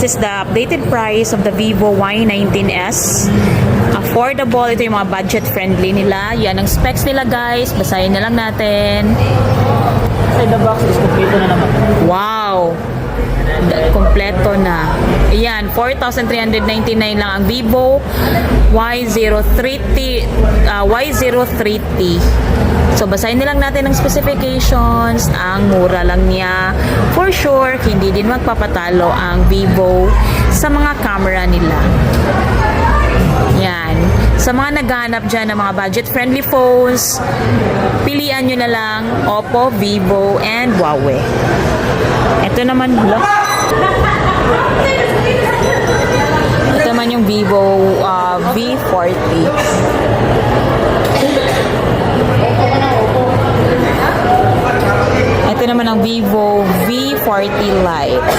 is the updated price of the Vivo Y19s. Affordable. Ito yung mga budget-friendly nila. Yan ang specs nila, guys. Basahin na lang natin. Inside the box is kompleto na naman. Wow! Kompleto na. Ayan, 4,399 lang ang Vivo Y03T. So, basahin nilang natin ang specifications. Ang mura lang niya. For sure, hindi din magpapatalo ang Vivo sa mga camera nila. Yan. Sa mga naghahanap dyan ng mga budget-friendly phones, pilian nyo na lang Oppo, Vivo, and Huawei. Ito naman, ito naman yung Vivo V40. Ito naman ang Vivo V40 Lite.